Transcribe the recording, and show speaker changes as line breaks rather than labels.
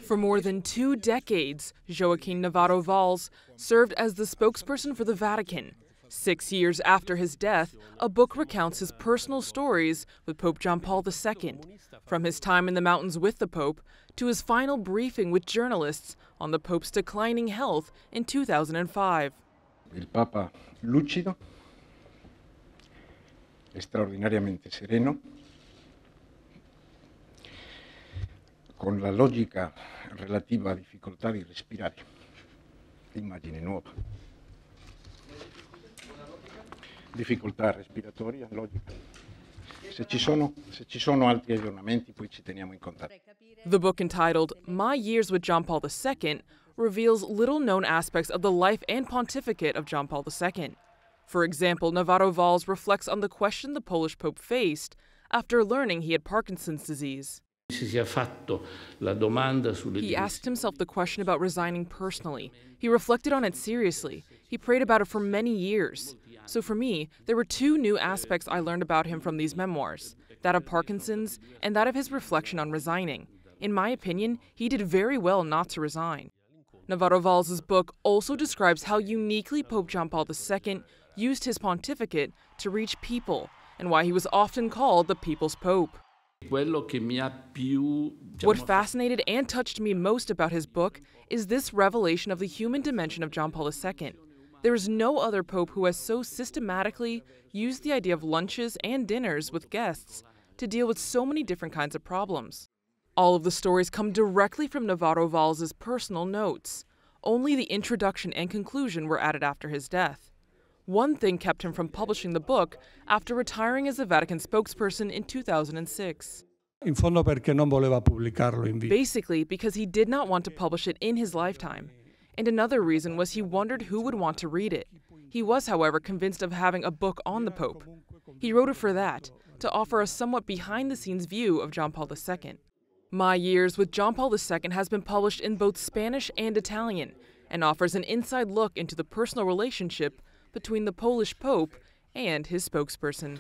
For more than 2 decades, Joaquín Navarro-Valls served as the spokesperson for the Vatican. 6 years after his death, a book recounts his personal stories with Pope John Paul II, from his time in the mountains with the Pope to his final briefing with journalists on the Pope's declining health in 2005.
El Papa lúcido, extraordinariamente sereno, con la logica relativa a difficoltà di respirare. Immagine nuova. Difficoltà respiratoria, logica. Se ci sono altri aggiornamenti, poi ci teniamo in contatto.
The book, entitled My Years with John Paul II, reveals little-known aspects of the life and pontificate of John Paul II. For example, Navarro-Valls reflects on the question the Polish Pope faced after learning he had Parkinson's disease. He asked himself the question about resigning personally. He reflected on it seriously. He prayed about it for many years. So for me, there were 2 new aspects I learned about him from these memoirs, that of Parkinson's and that of his reflection on resigning. In my opinion, he did very well not to resign. Navarro-Valls' book also describes how uniquely Pope John Paul II used his pontificate to reach people and why he was often called the People's Pope. What fascinated and touched me most about his book is this revelation of the human dimension of John Paul II. There is no other pope who has so systematically used the idea of lunches and dinners with guests to deal with so many different kinds of problems. All of the stories come directly from Navarro-Valls' personal notes. Only the introduction and conclusion were added after his death. One thing kept him from publishing the book after retiring as the Vatican spokesperson in 2006. Basically, because he did not want to publish it in his lifetime. And another reason was he wondered who would want to read it. He was, however, convinced of having a book on the Pope. He wrote it for that, to offer a somewhat behind-the-scenes view of John Paul II. My Years with John Paul II has been published in both Spanish and Italian, and offers an inside look into the personal relationship between the Polish Pope and his spokesperson.